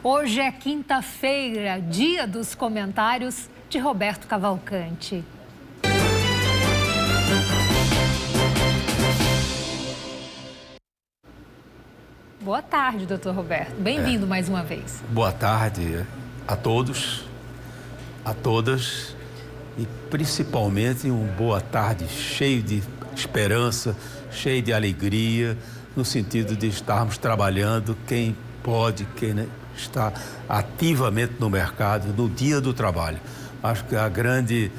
Hoje é quinta-feira, dia dos comentários de Roberto Cavalcante. Boa tarde, doutor Roberto. Bem-vindo mais uma vez. Boa tarde a todos, a todas e principalmente uma boa tarde cheio de esperança, cheio de alegria, no sentido de estarmos trabalhando, quem pode, quem está ativamente no mercado, no dia do trabalho. Acho que a grande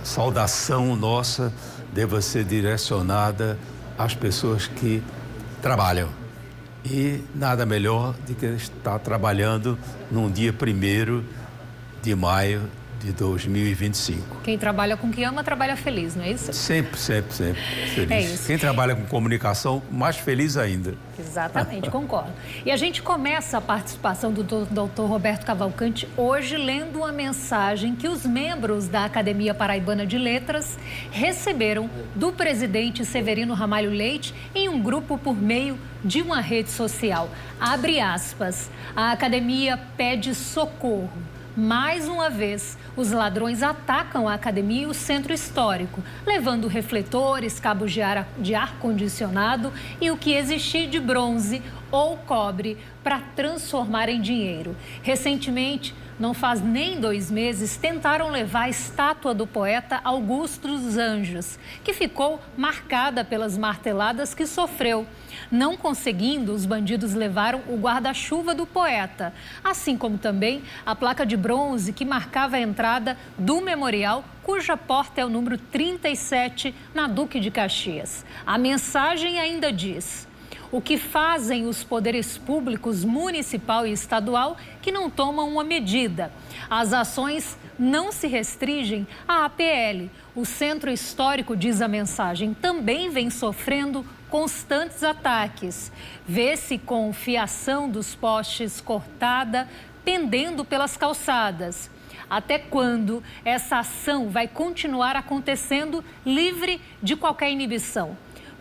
saudação nossa deve ser direcionada às pessoas que trabalham. E nada melhor do que estar trabalhando num dia 1º de maio de 2025. Quem trabalha com o que ama, trabalha feliz, não é isso? Sempre feliz. É isso. Quem trabalha com comunicação, mais feliz ainda. Exatamente, concordo. E a gente começa a participação do doutor Roberto Cavalcante hoje lendo uma mensagem que os membros da Academia Paraibana de Letras receberam do presidente Severino Ramalho Leite em um grupo por meio de uma rede social. Abre aspas, a academia pede socorro. Mais uma vez, os ladrões atacam a academia e o centro histórico, levando refletores, cabos de ar-condicionado e o que existir de bronze ou cobre para transformar em dinheiro. Recentemente, não faz nem 2 meses, tentaram levar a estátua do poeta Augusto dos Anjos, que ficou marcada pelas marteladas que sofreu. Não conseguindo, os bandidos levaram o guarda-chuva do poeta, assim como também a placa de bronze que marcava a entrada do memorial, cuja porta é o número 37, na Duque de Caxias. A mensagem ainda diz: o que fazem os poderes públicos municipal e estadual que não tomam uma medida? As ações não se restringem à APL. O centro histórico, diz a mensagem, também vem sofrendo constantes ataques. Vê-se com fiação dos postes cortada, pendendo pelas calçadas. Até quando essa ação vai continuar acontecendo livre de qualquer inibição?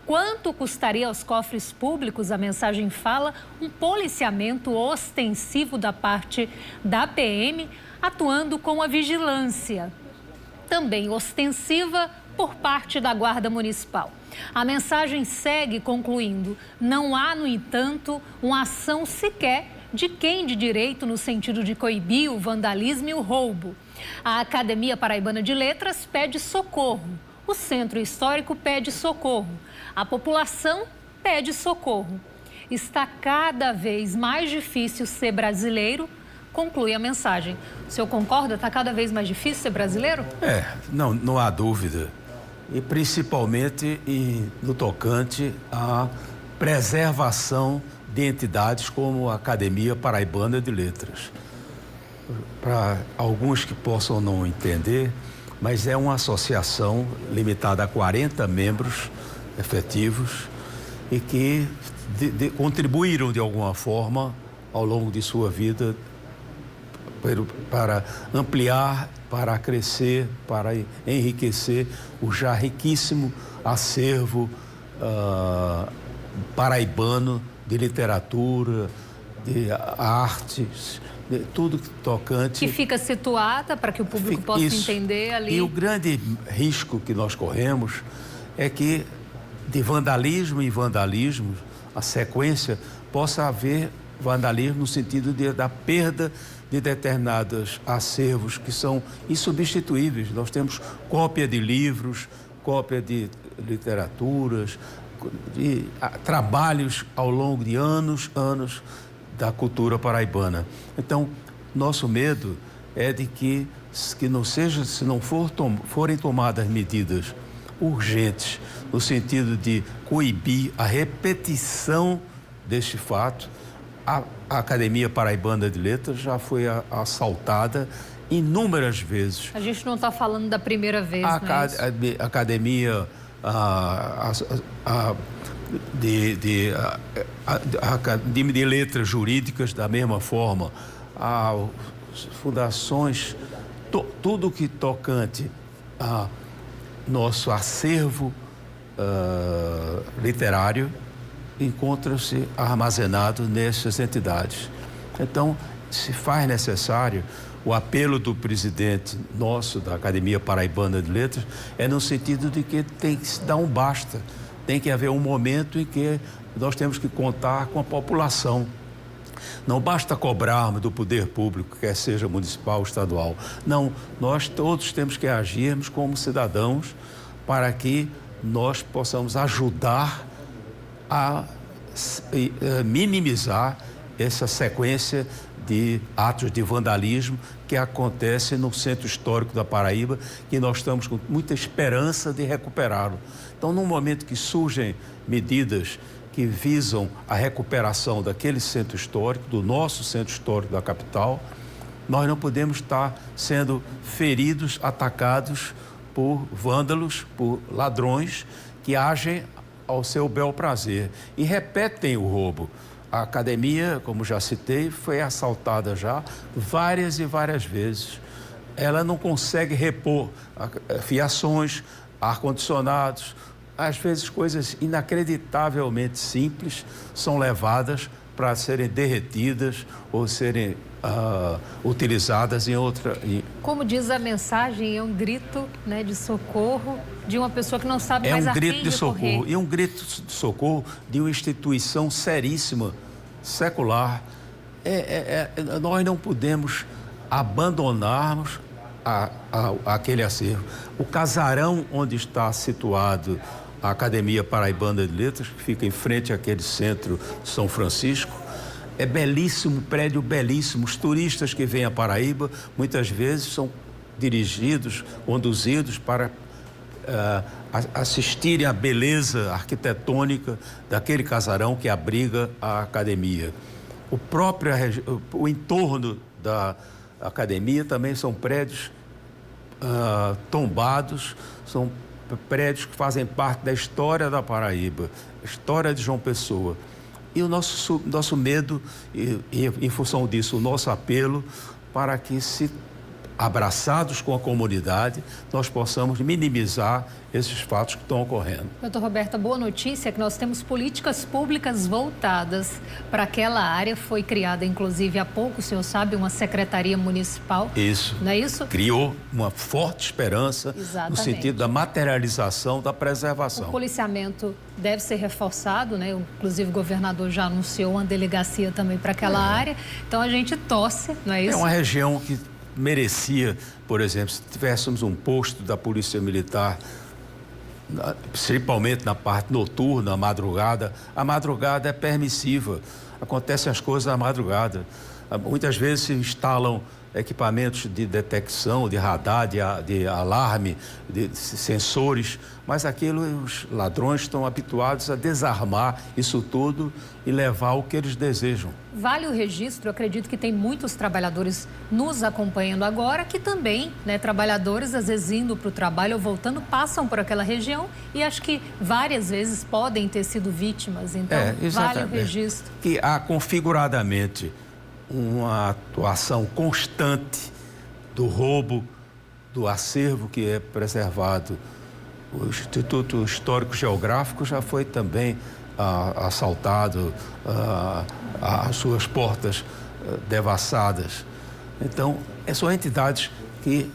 Quanto custaria aos cofres públicos, a mensagem fala, um policiamento ostensivo da parte da PM, atuando com a vigilância, também ostensiva por parte da Guarda Municipal. A mensagem segue concluindo: não há, no entanto, uma ação sequer de quem de direito no sentido de coibir o vandalismo e o roubo. A Academia Paraibana de Letras pede socorro. O Centro Histórico pede socorro. A população pede socorro. Está cada vez mais difícil ser brasileiro, conclui a mensagem. O senhor concorda? Está cada vez mais difícil ser brasileiro? Não há dúvida. E principalmente no tocante à preservação de entidades como a Academia Paraibana de Letras. Para alguns que possam não entender, mas é uma associação limitada a 40 membros efetivos e que contribuíram de alguma forma ao longo de sua vida para ampliar, para crescer, para enriquecer o já riquíssimo acervo paraibano de literatura, de artes, de tudo tocante. Que fica situada para que o público possa entender ali. E o grande risco que nós corremos é que de vandalismo em vandalismo, a sequência, possa haver vandalismo no sentido da perda de determinados acervos que são insubstituíveis. Nós temos cópia de livros, cópia de literaturas, de trabalhos ao longo de anos da cultura paraibana. Então, nosso medo é de que não seja, se não forem tomadas medidas urgentes no sentido de coibir a repetição deste fato. A Academia Paraibana de Letras já foi assaltada inúmeras vezes. A gente não está falando da primeira vez, a Academia de Letras Jurídicas, da mesma forma, as fundações, tudo que tocante a nosso acervo literário encontra-se armazenado nessas entidades. Então, se faz necessário, o apelo do presidente nosso, da Academia Paraibana de Letras, é no sentido de que tem que se dar um basta, tem que haver um momento em que nós temos que contar com a população. Não basta cobrarmos do poder público, quer seja municipal ou estadual. Não, nós todos temos que agirmos como cidadãos para que nós possamos ajudar a minimizar essa sequência de atos de vandalismo que acontece no centro histórico da Paraíba, que nós estamos com muita esperança de recuperá-lo. Então, no momento que surgem medidas que visam a recuperação daquele centro histórico, do nosso centro histórico da capital, nós não podemos estar sendo feridos, atacados por vândalos, por ladrões que agem ao seu bel prazer e repetem o roubo. A academia, como já citei, foi assaltada já várias e várias vezes. Ela não consegue repor fiações, ar-condicionados. Às vezes, coisas inacreditavelmente simples são levadas para serem derretidas ou serem utilizadas em outra... Como diz a mensagem, é um grito, né, de socorro de uma pessoa que não sabe mais a quem recorrer. É um grito de socorro, e um grito de socorro de uma instituição seríssima, secular. Nós não podemos abandonarmos aquele acervo. O casarão onde está situado a Academia Paraibana de Letras, que fica em frente àquele centro de São Francisco, é belíssimo, prédio belíssimo. Os turistas que vêm à Paraíba, muitas vezes são dirigidos, conduzidos para assistirem à beleza arquitetônica daquele casarão que abriga a academia. O entorno da academia também são prédios tombados, são prédios que fazem parte da história da Paraíba, história de João Pessoa. E o nosso medo, e em função disso, o nosso apelo para que, abraçados com a comunidade, nós possamos minimizar esses fatos que estão ocorrendo. Doutor Roberto, a boa notícia é que nós temos políticas públicas voltadas para aquela área. Foi criada, inclusive, há pouco, o senhor sabe, uma secretaria municipal. Isso. Não é isso? Criou uma forte esperança. Exatamente. No sentido da materialização, da preservação. O policiamento deve ser reforçado, né? Inclusive, o governador já anunciou uma delegacia também para aquela área. Então, a gente torce, não é isso? É uma região que merecia, por exemplo, se tivéssemos um posto da Polícia Militar, principalmente na parte noturna, a madrugada é permissiva, acontecem as coisas à madrugada. Muitas vezes se instalam equipamentos de detecção, de radar, de alarme, de sensores, mas os ladrões estão habituados a desarmar isso tudo e levar o que eles desejam. Vale o registro, eu acredito que tem muitos trabalhadores nos acompanhando agora, que também, né, trabalhadores, às vezes indo para o trabalho ou voltando, passam por aquela região e acho que várias vezes podem ter sido vítimas, então vale o registro. Que há configuradamente uma atuação constante do roubo do acervo que é preservado. O Instituto Histórico Geográfico já foi também assaltado, as suas portas devassadas. Então, são entidades que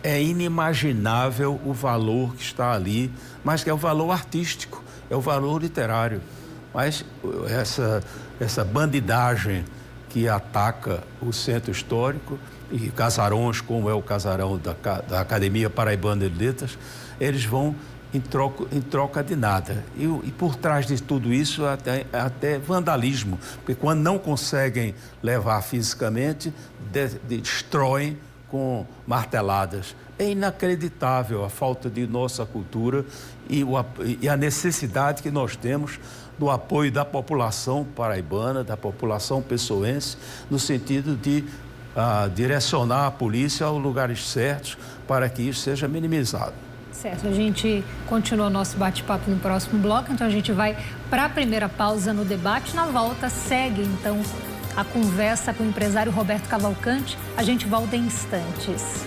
é inimaginável o valor que está ali, mas que é o valor artístico, é o valor literário. Mas essa bandidagem que ataca o centro histórico e casarões, como é o casarão da Academia Paraibana de Letras, eles vão em troca de nada. E por trás de tudo isso, até vandalismo, porque quando não conseguem levar fisicamente, destroem com marteladas. É inacreditável a falta de nossa cultura e a necessidade que nós temos do apoio da população paraibana, da população pessoense, no sentido de direcionar a polícia aos lugares certos para que isso seja minimizado. Certo, a gente continua o nosso bate-papo no próximo bloco, então a gente vai para a primeira pausa no debate. Na volta, segue então a conversa com o empresário Roberto Cavalcante. A gente volta em instantes.